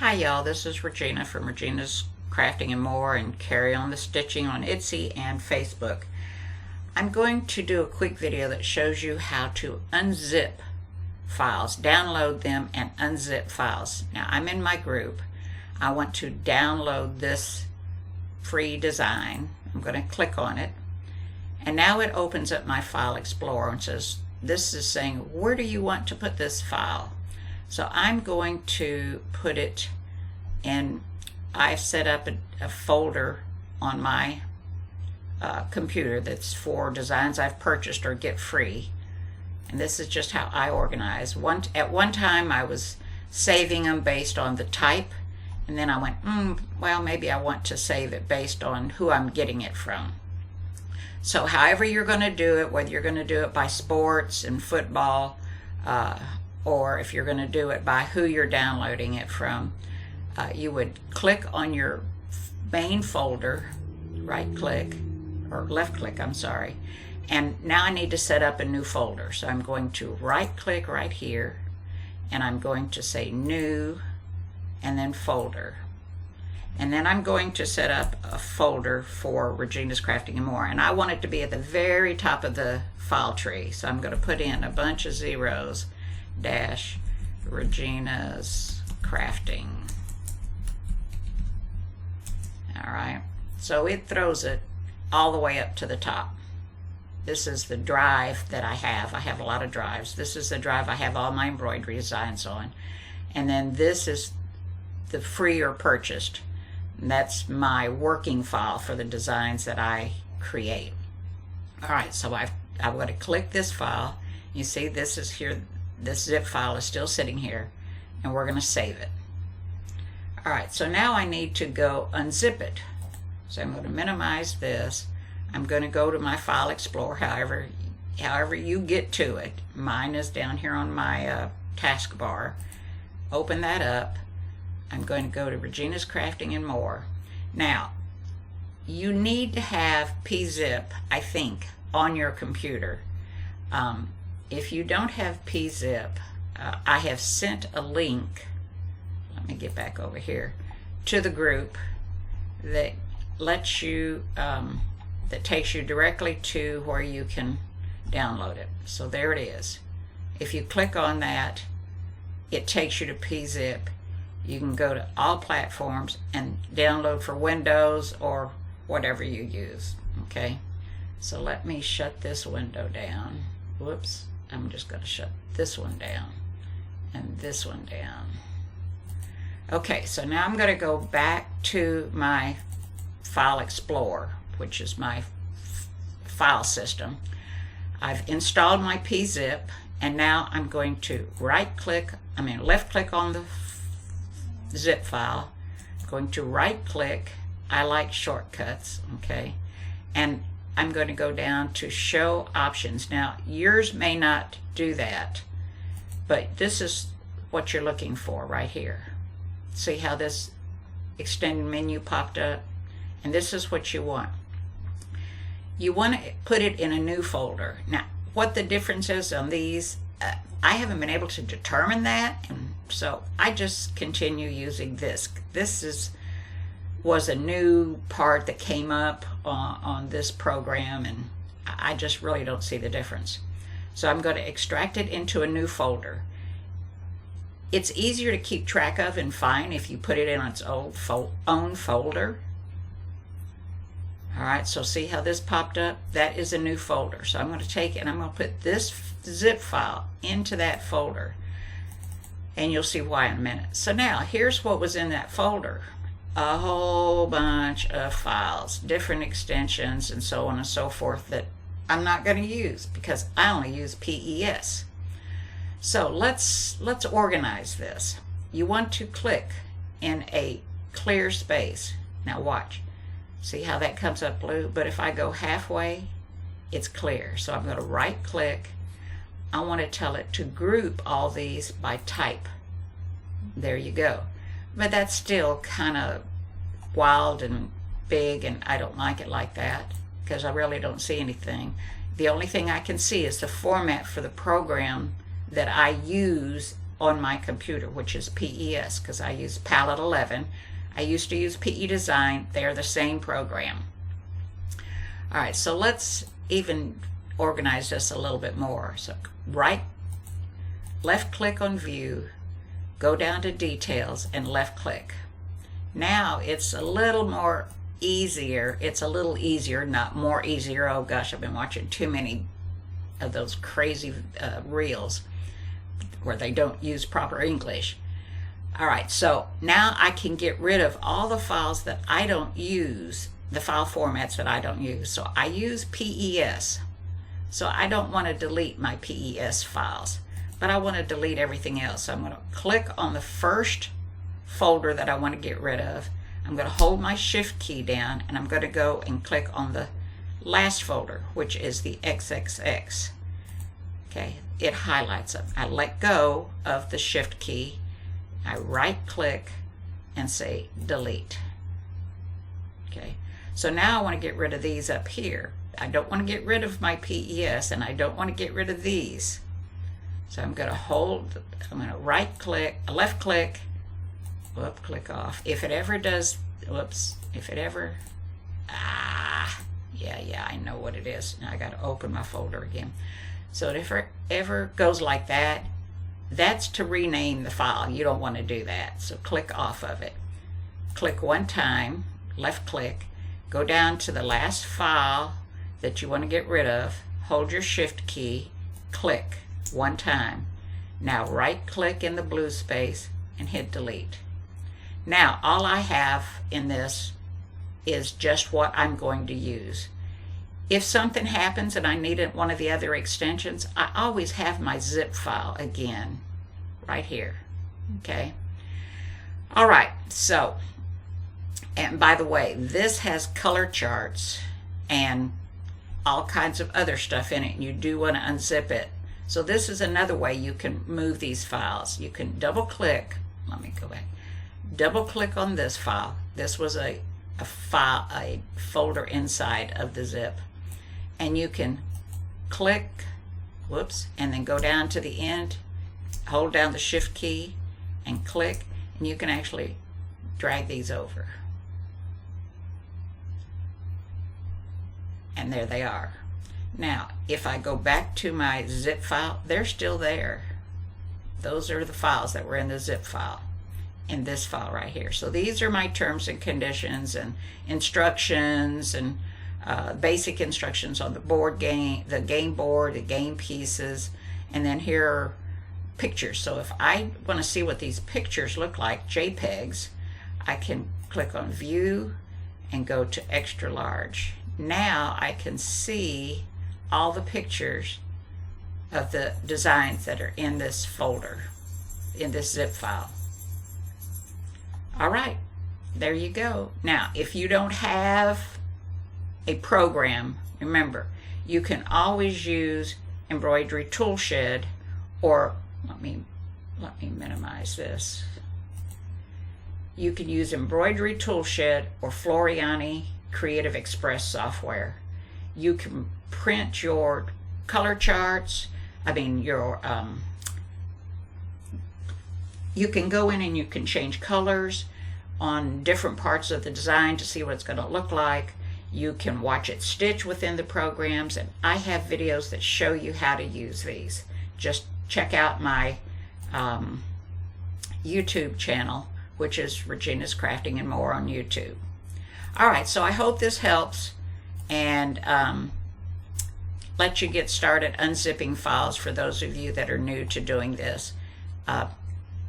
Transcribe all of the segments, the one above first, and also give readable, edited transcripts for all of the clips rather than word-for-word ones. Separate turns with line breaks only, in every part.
Hi y'all, this is Regina from Regina's Crafting and More and Carry On the Stitching on Etsy and Facebook. I'm going to do a quick video that shows you how to unzip files, download them and unzip files. Now I'm in my group. I want to download this free design. I'm going to click on it and now it opens up my file explorer and says, this is saying, where do you want to put this file? So I'm going to put it in, I've set up a folder on my computer that's for designs I've purchased or get free. And this is just how I organize. At one time I was saving them based on the type, and then I went, well, maybe I want to save it based on who I'm getting it from. So however you're going to do it, whether you're going to do it by sports and football, or if you're going to do it by who you're downloading it from, you would click on your main folder, right click, or left click, I'm sorry, and now I need to set up a new folder. So I'm going to right click right here, and I'm going to say new, and then folder. And then I'm going to set up a folder for Regina's Crafting and More, and I want it to be at the very top of the file tree. So I'm going to put in a bunch of zeros, dash Regina's Crafting. Alright, so it throws it all the way up to the top. This is the drive that I have. I have a lot of drives. This is the drive I have all my embroidery designs on. And then this is the free or purchased. And that's my working file for the designs that I create. Alright, so I'm going to click this file. You see this is here. This zip file is still sitting here, and we're going to save it. Alright, so now I need to go unzip it. So I'm going to minimize this. I'm going to go to my file explorer, however you get to it. Mine is down here on my taskbar. Open that up. I'm going to go to Regina's Crafting and More. Now, you need to have PZip, I think, on your computer. If you don't have PZip, I have sent a link, let me get back over here, to the group that lets you, that takes you directly to where you can download it. So there it is. If you click on that, it takes you to PZip. You can go to all platforms and download for Windows or whatever you use. Okay, so let me shut this window down. Whoops. I'm just going to shut this one down and this one down. Okay, so now I'm going to go back to my File Explorer, which is my file system. I've installed my PZip, and now I'm going to left click on the zip file. I'm going to right click. I like shortcuts, okay, and I'm going to go down to show options. Now yours may not do that, but this is what you're looking for right here. See how this extended menu popped up? And this is what you want. You want to put it in a new folder. Now what the difference is on these, I haven't been able to determine that, and so I just continue using this. This was a new part that came up on this program, and I just really don't see the difference. So I'm going to extract it into a new folder. It's easier to keep track of and find if you put it in its own folder. Alright, so see how this popped up? That is a new folder. So I'm going to take it and I'm going to put this zip file into that folder. And you'll see why in a minute. So now, here's what was in that folder. A whole bunch of files, different extensions and so on and so forth that I'm not going to use because I only use PES. So let's organize this. You want to click in a clear space. Now watch. See how that comes up blue? But if I go halfway, it's clear. So I'm going to right click. I want to tell it to group all these by type. There you go. But that's still kind of wild and big, and I don't like it like that because I really don't see anything. The only thing I can see is the format for the program that I use on my computer, which is PES, because I use Palette 11. I used to use PE Design. They're the same program. All right, so let's even organize this a little bit more. So left click on View, go down to Details, and left click. Now it's a little more easier. It's a little easier, not more easier. Oh gosh, I've been watching too many of those crazy reels where they don't use proper English. All right, so now I can get rid of all the files that I don't use, the file formats that I don't use. So I use PES. So I don't want to delete my PES files, but I want to delete everything else. So I'm going to click on the first folder that I want to get rid of. I'm going to hold my Shift key down, and I'm going to go and click on the last folder, which is the XXX. Okay, it highlights them. I let go of the Shift key. I right click and say delete. Okay, so now I want to get rid of these up here. I don't want to get rid of my PES, and I don't want to get rid of these. So I'm going to right click, left click, whoop, click off. If it ever does, whoops, if it ever, yeah, I know what it is. Now I got to open my folder again. So if it ever goes like that, that's to rename the file. You don't want to do that. So click off of it. Click one time, left click, go down to the last file that you want to get rid of, hold your Shift key, click one time. Now right click in the blue space and hit delete. Now all I have in this is just what I'm going to use. If something happens and I need one of the other extensions, I always have my zip file again right here. Okay. All right. So, and by the way, this has color charts and all kinds of other stuff in it. You do want to unzip it. So this is another way you can move these files. You can double click. Let me go back. Double click on this file. This was a folder inside of the zip. And you can click, whoops, and then go down to the end, hold down the Shift key and click, and you can actually drag these over. And there they are. Now, if I go back to my zip file, they're still there. Those are the files that were in the zip file, in this file right here. So these are my terms and conditions and instructions and basic instructions on the board game, the game board, the game pieces, and then here are pictures. So if I want to see what these pictures look like, JPEGs, I can click on View and go to Extra Large. Now I can see all the pictures of the designs that are in this folder, in this zip file. All right, there you go. Now, if you don't have a program, remember, you can always use Embroidery Toolshed, or let me minimize this. You can use Embroidery Toolshed or Floriani Creative Express software. You can print your color charts. You can go in and you can change colors on different parts of the design to see what it's going to look like. You can watch it stitch within the programs, and I have videos that show you how to use these. Just check out my YouTube channel, which is Regina's Crafting and More on YouTube. All right, so I hope this helps and let you get started unzipping files for those of you that are new to doing this.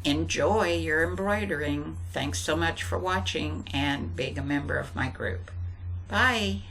Enjoy your embroidering. Thanks so much for watching and being a member of my group. Bye.